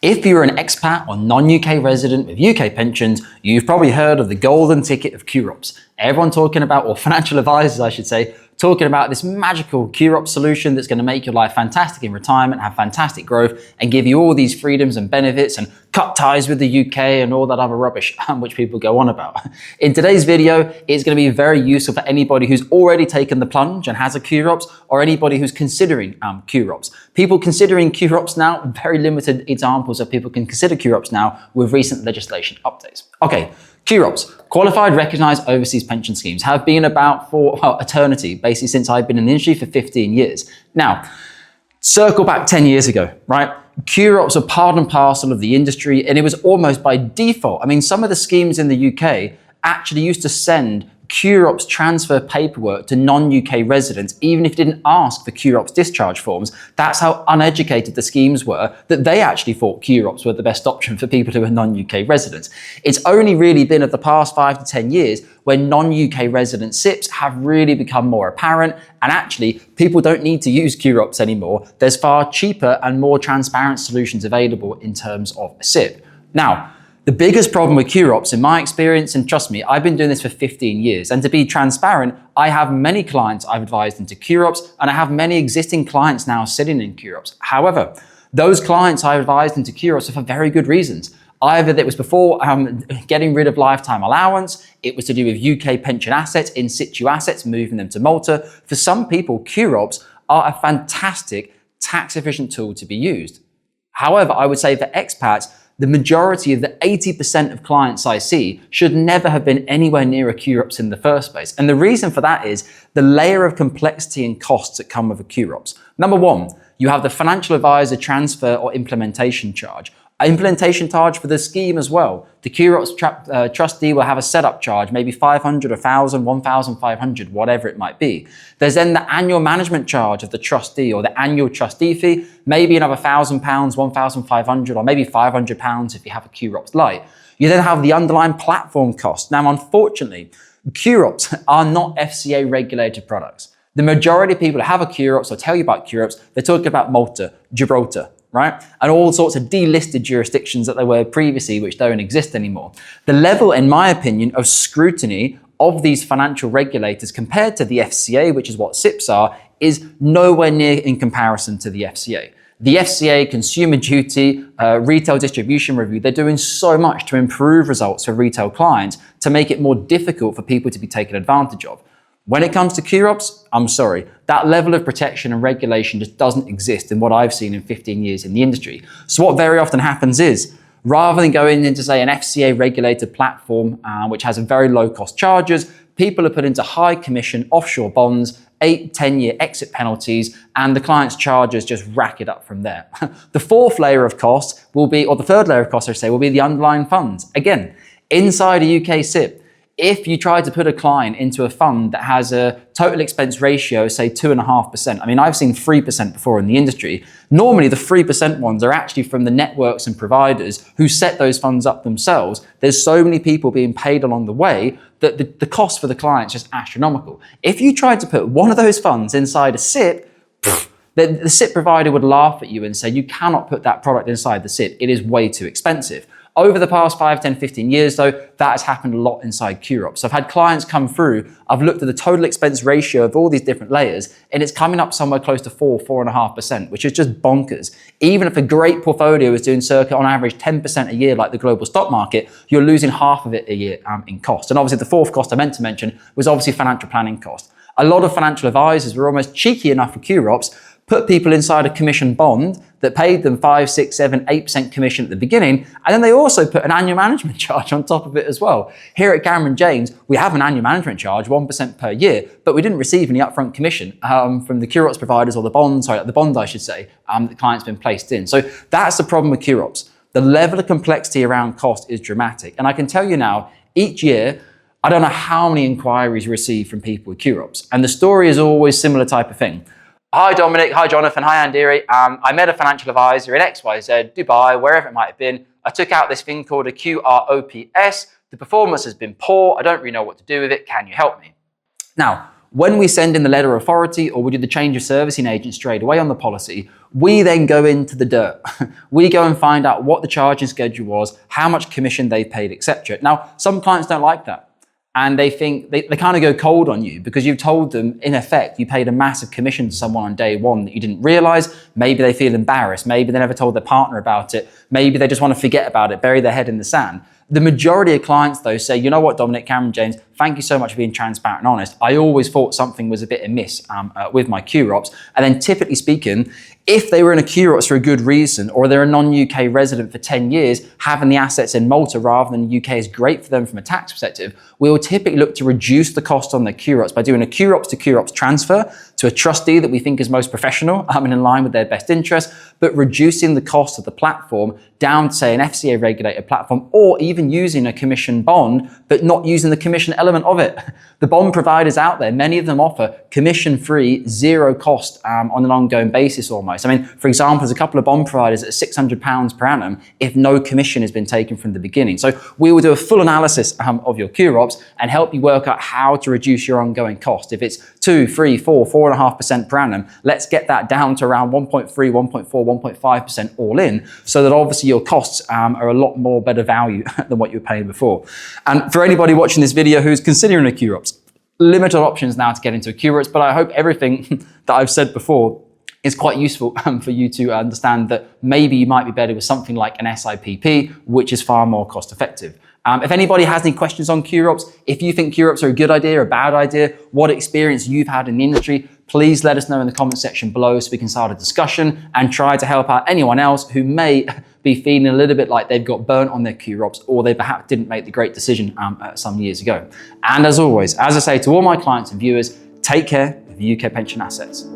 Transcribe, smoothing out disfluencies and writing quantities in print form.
If you're an expat or non-UK resident with UK pensions, you've probably heard of the golden ticket of QROPS. Everyone talking about, or financial advisors I should say, talking about this magical QROPS solution that's going to make your life fantastic in retirement, have fantastic growth, and give you all these freedoms and benefits and cut ties with the UK and all that other rubbish which people go on about. In today's video, it's going to be very useful for anybody who's already taken the plunge and has a QROPS, or anybody who's considering QROPS. People considering QROPS now, very limited examples of people can consider QROPS now with recent legislation updates. Okay, QROPS, Qualified Recognised Overseas Pension Schemes, have been about for eternity, basically since I've been in the industry for 15 years. Now, circle back 10 years ago, right? QROPS are part and parcel of the industry, and it was almost by default. I mean, some of the schemes in the UK actually used to send QROPS transfer paperwork to non-UK residents, even if it didn't ask for QROPS discharge forms. That's how uneducated the schemes were, that they actually thought QROPS were the best option for people who are non-UK residents. It's only really been of the past 5 to 10 years when non-UK resident SIPPs have really become more apparent, and actually people don't need to use QROPS anymore. There's far cheaper and more transparent solutions available in terms of a SIPP. Now, the biggest problem with QROPS, in my experience, and trust me, I've been doing this for 15 years, and to be transparent, I have many clients I've advised into QROPS, and I have many existing clients now sitting in QROPS. However, those clients I advised into QROPS are for very good reasons. Either that was before getting rid of lifetime allowance, it was to do with UK pension assets, in situ assets, moving them to Malta. For some people, QROPS are a fantastic tax efficient tool to be used. However, I would say for expats, the majority of the 80% of clients I see should never have been anywhere near a QROPS in the first place. And the reason for that is the layer of complexity and costs that come with a QROPS. Number one, you have the financial advisor transfer or implementation charge. Implementation charge for the scheme as well. The QROPS trustee will have a setup charge, maybe 500, 1,000, 1,500, whatever it might be. There's then the annual management charge of the trustee, or the annual trustee fee, maybe another £1,000, 1,500, or maybe £500 if you have a QROPS Lite. You then have the underlying platform cost. Now, unfortunately, QROPS are not FCA regulated products. The majority of people who have a QROPS or tell you about QROPS, they're talking about Malta, Gibraltar, right? And all sorts of delisted jurisdictions that there were previously, which don't exist anymore. The level, in my opinion, of scrutiny of these financial regulators compared to the FCA, which is what SIPPs are, is nowhere near in comparison to the FCA. The FCA, Consumer Duty, Retail Distribution Review, they're doing so much to improve results for retail clients to make it more difficult for people to be taken advantage of. When it comes to QROPS, I'm sorry, that level of protection and regulation just doesn't exist in what I've seen in 15 years in the industry. So what very often happens is, rather than going into, say, an FCA regulated platform, which has a very low cost charges, people are put into high commission offshore bonds, 8-10-year exit penalties, and the client's charges just rack it up from there. The fourth layer of cost will be, or the third layer of cost, I should say, will be the underlying funds. Again, inside a UK SIPP, if you try to put a client into a fund that has a total expense ratio, say 2.5%, I mean, I've seen 3% before in the industry. Normally the 3% ones are actually from the networks and providers who set those funds up themselves. There's so many people being paid along the way that the cost for the client is just astronomical. If you tried to put one of those funds inside a SIPP, the SIPP provider would laugh at you and say, you cannot put that product inside the SIPP. It is way too expensive. Over the past 5, 10, 15 years, though, that has happened a lot inside QROPS. So I've had clients come through, I've looked at the total expense ratio of all these different layers, and it's coming up somewhere close to 4.5%, which is just bonkers. Even if a great portfolio is doing circa, on average, 10% a year, like the global stock market, you're losing half of it a year in cost. And obviously the fourth cost I meant to mention was obviously financial planning cost. A lot of financial advisors were almost cheeky enough for QROPS, put people inside a commission bond that paid them 5, 6, 7, 8% commission at the beginning, and then they also put an annual management charge on top of it as well. Here at Cameron James, we have an annual management charge, 1% per year, but we didn't receive any upfront commission from the QROPS providers, or the bond I should say, the client's been placed in. So that's the problem with QROPS. The level of complexity around cost is dramatic. And I can tell you now, each year, I don't know how many inquiries received from people with QROPS. And the story is always similar type of thing. Hi Dominic, hi Jonathan, hi Andiri. I met a financial advisor in XYZ, Dubai, wherever it might have been. I took out this thing called a QROPS. The performance has been poor. I don't really know what to do with it. Can you help me? Now, When we send in the letter of authority or we do the change of servicing agent straight away on the policy, we then go into the dirt. We go and find out what the charging schedule was, how much commission they paid, etc. Now, some clients don't like that. And they think, they kind of go cold on you because you've told them, in effect, you paid a massive commission to someone on day one that you didn't realize. Maybe they feel embarrassed. Maybe they never told their partner about it. Maybe they just want to forget about it, bury their head in the sand. The majority of clients, though, say, you know what, Dominic, Cameron, James, thank you so much for being transparent and honest. I always thought something was a bit amiss with my QROPS. And then typically speaking, if they were in a QROPS for a good reason, or they're a non-UK resident for 10 years, having the assets in Malta rather than the UK is great for them from a tax perspective, we will typically look to reduce the cost on their QROPS by doing a QROPS to QROPS transfer to a trustee that we think is most professional and in line with their best interest, but reducing the cost of the platform down to, say, an FCA-regulated platform, or even using a commission bond, but not using the commission element of it. The bond providers out there, many of them offer commission-free, zero cost on an ongoing basis almost. I mean, for example, there's a couple of bond providers at £600 per annum if no commission has been taken from the beginning. So we will do a full analysis of your QROPS and help you work out how to reduce your ongoing cost. If it's 2, 3, 4, 4.5% per annum, let's get that down to around 1.3, 1.4, 1.5% all in, so that obviously your costs are a lot more better value than what you were paying before. And for anybody watching this video who's considering a QROPS, limited options now to get into a QROPS, but I hope everything that I've said before is quite useful for you to understand that maybe you might be better with something like an SIPP, which is far more cost effective. If anybody has any questions on QROPS, if you think QROPS are a good idea or a bad idea, what experience you've had in the industry, please let us know in the comment section below so we can start a discussion and try to help out anyone else who may be feeling a little bit like they've got burnt on their QROPS, or they perhaps didn't make the great decision some years ago. And as always, as I say to all my clients and viewers, take care of UK pension assets.